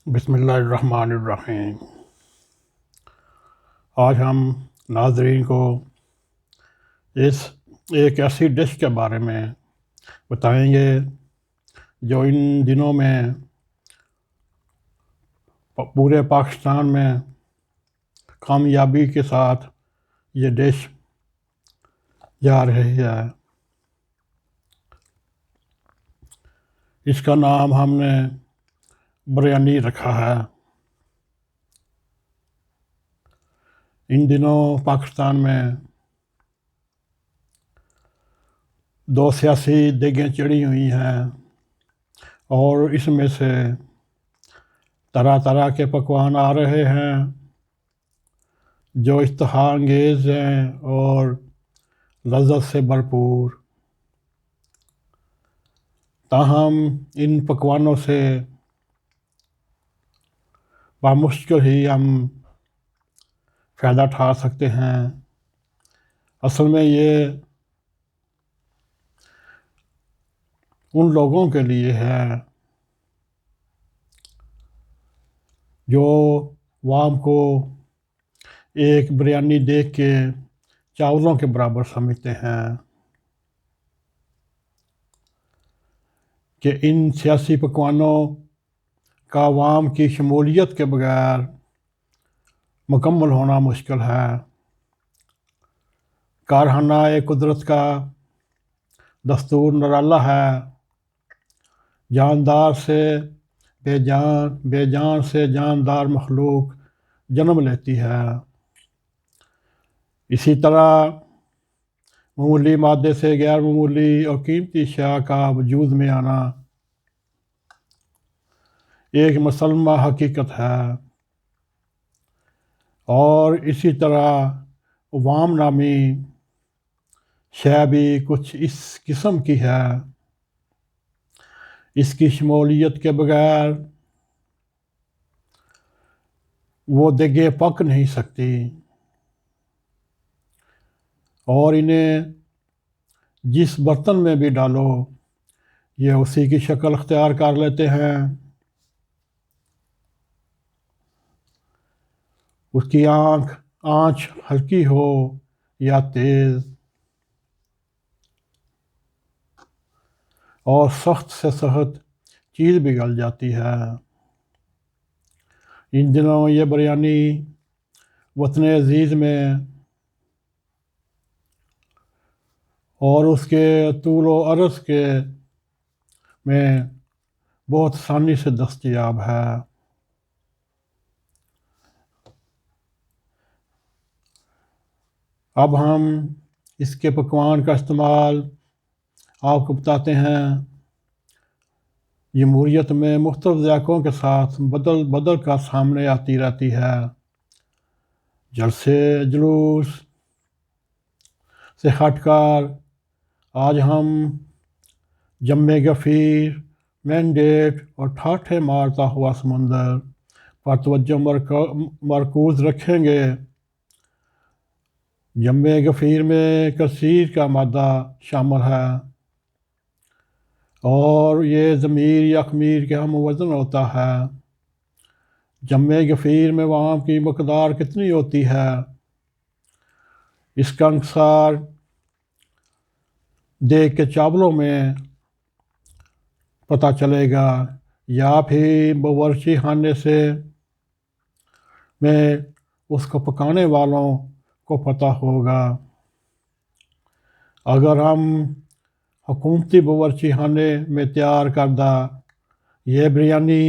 بسم اللہ الرحمن الرحیم۔ آج ہم ناظرین کو اس ایک ایسی ڈش کے بارے میں بتائیں گے جو ان دنوں میں پورے پاکستان میں کامیابی کے ساتھ یہ ڈش جا رہی ہے۔ اس کا نام ہم نے بریانی رکھا ہے۔ ان دنوں پاکستان میں دو سیاسی دیگیں چڑھی ہوئی ہیں اور اس میں سے طرح طرح کے پکوان آ رہے ہیں جو اشتہا انگیز ہیں اور لذت سے بھرپور۔ تاہم ان پکوانوں سے بامشکل ہی ہم فائدہ اٹھا سکتے ہیں۔ اصل میں یہ ان لوگوں کے لیے ہے جو عوام کو ایک بریانی دیکھ کے چاولوں کے برابر سمجھتے ہیں کہ ان سیاسی پکوانوں کا عوام کی شمولیت کے بغیر مکمل ہونا مشکل ہے۔ کارخانہ قدرت کا دستور نرالا ہے، جاندار سے بے جان سے جاندار مخلوق جنم لیتی ہے۔ اسی طرح معمولی مادے سے غیر معمولی اور قیمتی اشیاء کا وجود میں آنا ایک مسلمہ حقیقت ہے، اور اسی طرح عوام نامی شے بھی کچھ اس قسم کی ہے۔ اس کی شمولیت کے بغیر وہ دیگیں پک نہیں سکتی اور انہیں جس برتن میں بھی ڈالو یہ اسی کی شکل اختیار کر لیتے ہیں۔ اس کی آنچ ہلکی ہو یا تیز اور سخت سے سخت چیز بھی گل جاتی ہے۔ ان دنوں یہ بریانی وطن عزیز میں اور اس کے طول و عرض کے میں بہت آسانی سے دستیاب ہے۔ اب ہم اس کے پکوان کا استعمال آپ کو بتاتے ہیں۔ جمہوریت میں مختلف ذائقوں کے ساتھ بدل کر سامنے آتی رہتی ہے۔ جلسے جلوس سے ہٹ کر آج ہم جم غفیر، مینڈیٹ اور ٹھاٹھے مارتا ہوا سمندر پر توجہ مرکوز رکھیں گے۔ جم غفیر میں کثیر کا مادہ شامل ہے اور یہ ضمیر یا خمیر کے ہم وزن ہوتا ہے۔ جم غفیر میں عوام کی مقدار کتنی ہوتی ہے اس کا انحصار دیگ کے چاولوں میں پتہ چلے گا یا پھر باورچی خانے میں اس کو پکانے والوں کو پتہ ہوگا۔ اگر ہم حکومتی باورچی خانے میں تیار کردہ یہ بریانی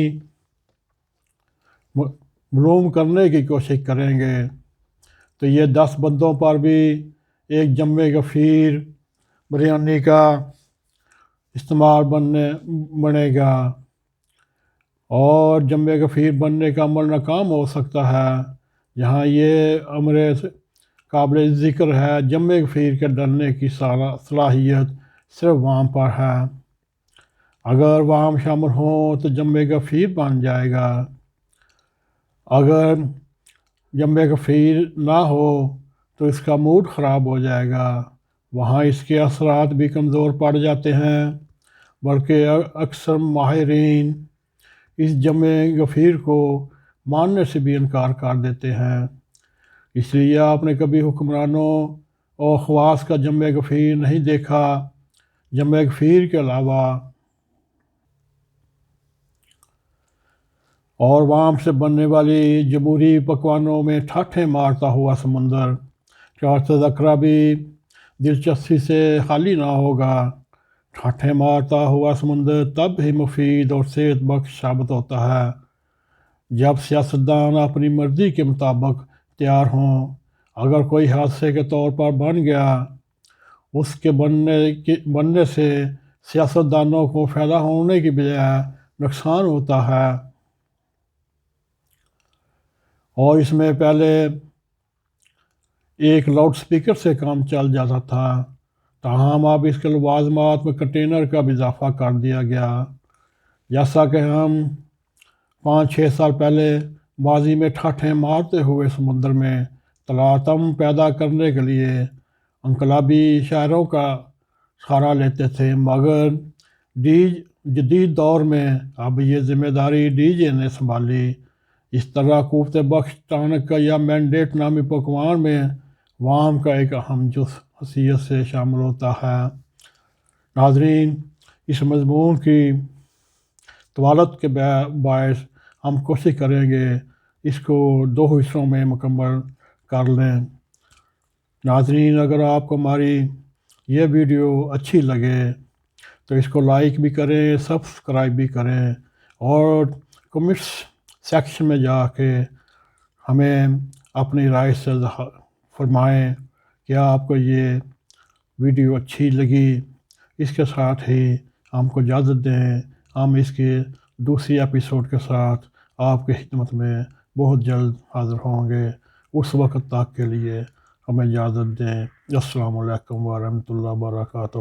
معلوم کرنے کی کوشش کریں گے تو یہ 10 بندوں پر بھی ایک جم غفیر بریانی کا استعمال بنے گا اور جم غفیر بننے کا عمل ناکام ہو سکتا ہے۔ جہاں یہ امر قابل ذکر ہے، جم غفیر کے ڈلنے کی صلاحیت صرف عوام پر ہے۔ اگر عوام شامل ہوں تو جم غفیر بن جائے گا، اگر جم غفیر نہ ہو تو اس کا موڈ خراب ہو جائے گا۔ وہاں اس کے اثرات بھی کمزور پڑ جاتے ہیں، بلکہ اکثر ماہرین اس جمع غفیر کو ماننے سے بھی انکار کر دیتے ہیں۔ اس لیے آپ نے کبھی حکمرانوں اور خواص کا جمع غفیر نہیں دیکھا۔ جمع غفیر کے علاوہ اور وام سے بننے والی جمہوری پکوانوں میں ٹھاٹھیں مارتا ہوا سمندر کا تذکرہ بھی دلچسپی سے خالی نہ ہوگا۔ ٹھاٹھیں مارتا ہوا سمندر تب ہی مفید اور صحت بخش ثابت ہوتا ہے جب سیاستدان اپنی مرضی کے مطابق تیار ہوں۔ اگر کوئی حادثے کے طور پر بن گیا، اس کے بننے سے سیاستدانوں کو فائدہ ہونے کی بجائے نقصان ہوتا ہے، اور اس میں پہلے ایک لاؤڈ سپیکر سے کام چل جاتا تھا، تاہم اب اس کے لوازمات میں کنٹینر کا بھی اضافہ کر دیا گیا۔ جیسا کہ ہم 5-6 سال پہلے ماضی میں ٹھاٹھیں مارتے ہوئے سمندر میں تلاطم پیدا کرنے کے لیے انقلابی شاعروں کا سہارا لیتے تھے، مگر جدید دور میں اب یہ ذمہ داری ڈی جے نے سنبھالی۔ اس طرح قوت بخش ٹانک یا مینڈیٹ نامی پکوان میں وام کا ایک اہم جز حیثیت سے شامل ہوتا ہے۔ ناظرین، اس مضمون کی طوالت کے باعث ہم کوشش کریں گے اس کو 2 حصوں میں مکمل کر لیں۔ ناظرین، اگر آپ کو ہماری یہ ویڈیو اچھی لگے تو اس کو لائک بھی کریں، سبسکرائب بھی کریں، اور کمنٹس سیکشن میں جا کے ہمیں اپنی رائے سے فرمائیں کہ آپ کو یہ ویڈیو اچھی لگی۔ اس کے ساتھ ہی ہم کو اجازت دیں، ہم اس کے دوسری ایپیسوڈ کے ساتھ آپ کی خدمت میں بہت جلد حاضر ہوں گے۔ اس وقت تک کے لیے ہمیں اجازت دیں۔ السلام علیکم ورحمۃ اللہ وبرکاتہ۔